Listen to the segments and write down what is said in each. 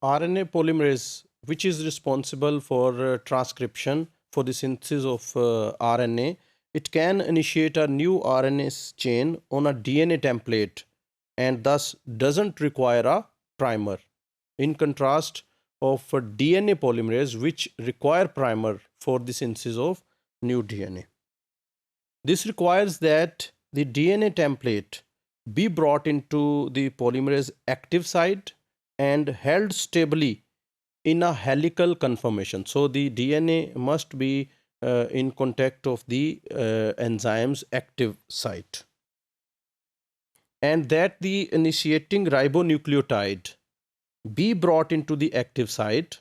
RNA polymerase, which is responsible for transcription for the synthesis of RNA, it can initiate a new RNA chain on a DNA template and thus doesn't require a primer. In contrast of DNA polymerase, which require primer for the synthesis of new DNA. This requires that the DNA template be brought into the polymerase active site and held stably in a helical conformation. So the DNA must be in contact of the enzyme's active site, and that the initiating ribonucleotide be brought into the active site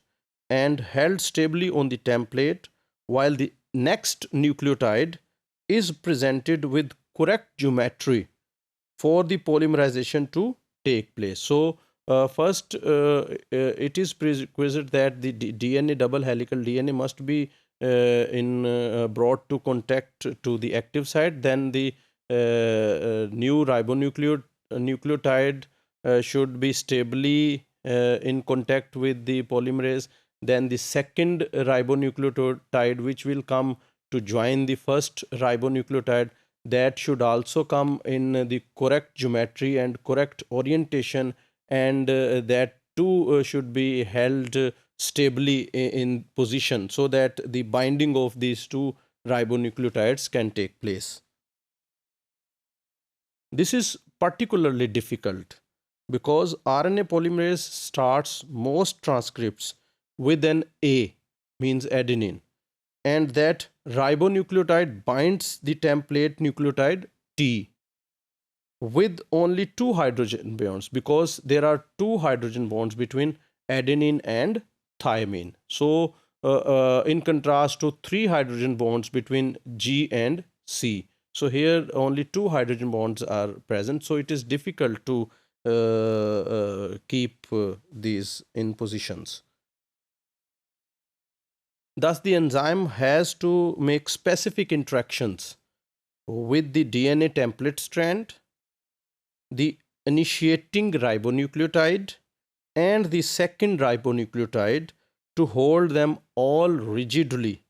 and held stably on the template, while the next nucleotide is presented with correct geometry for the polymerization to take place. So first it is prerequisite that the DNA, double helical DNA, must be brought to contact to the active site. Then the new ribonucleotide should be stably in contact with the polymerase. Then the second ribonucleotide, which will come to join the first ribonucleotide, that should also come in the correct geometry and correct orientation, and that too should be held stably in position so that the binding of these two ribonucleotides can take place. This is particularly difficult because RNA polymerase starts most transcripts with an A, means adenine, and that ribonucleotide binds the template nucleotide T with only 2 hydrogen bonds, because there are 2 hydrogen bonds between adenine and thymine. So in contrast to 3 hydrogen bonds between G and C. So here only 2 hydrogen bonds are present. So it is difficult to keep these in positions. Thus, the enzyme has to make specific interactions with the DNA template strand, the initiating ribonucleotide, and the second ribonucleotide to hold them all rigidly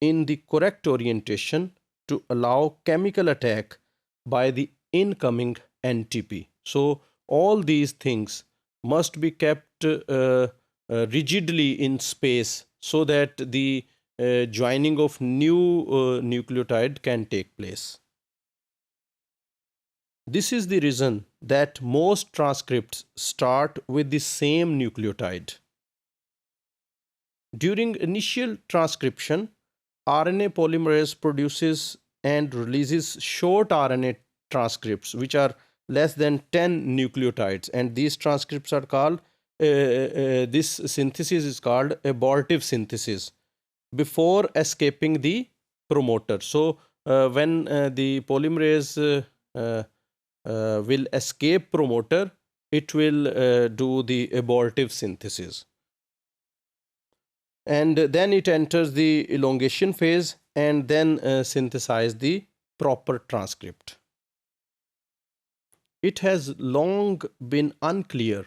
in the correct orientation to allow chemical attack by the incoming NTP. So all these things must be kept rigidly in space so that the joining of new nucleotide can take place. This is the reason that most transcripts start with the same nucleotide. During initial transcription, RNA polymerase produces and releases short RNA transcripts which are less than 10 nucleotides, and these transcripts are called this synthesis is called abortive synthesis before escaping the promoter. So when the polymerase will escape promoter, it will do the abortive synthesis, and then it enters the elongation phase and then synthesize the proper transcript. It has long been unclear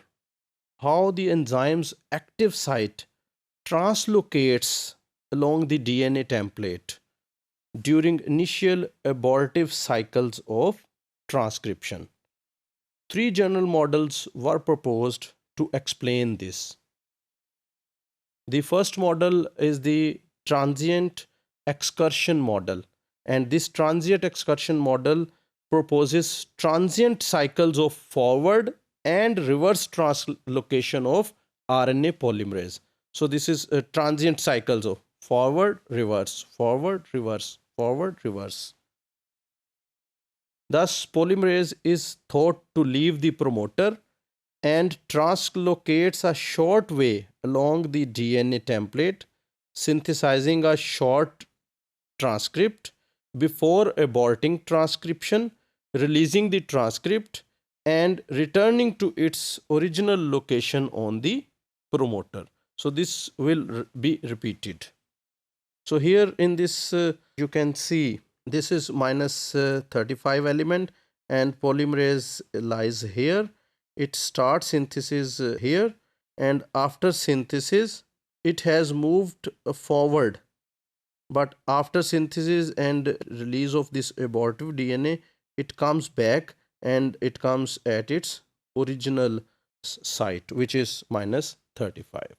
how the enzyme's active site translocates along the DNA template during initial abortive cycles of transcription. 3 general models were proposed to explain this. The first model is the transient excursion model, and this transient excursion model proposes transient cycles of forward and reverse translocation of RNA polymerase. So this is transient cycles of forward, reverse, forward, reverse, forward, reverse. Thus, polymerase is thought to leave the promoter and translocates a short way along the DNA template, synthesizing a short transcript before aborting transcription, releasing the transcript, and returning to its original location on the promoter. So this will be repeated. So here in this you can see this is minus 35 element, and polymerase lies here. It starts synthesis here, and after synthesis it has moved forward, but after synthesis and release of this abortive DNA, it comes back and it comes at its original site, which is minus 35.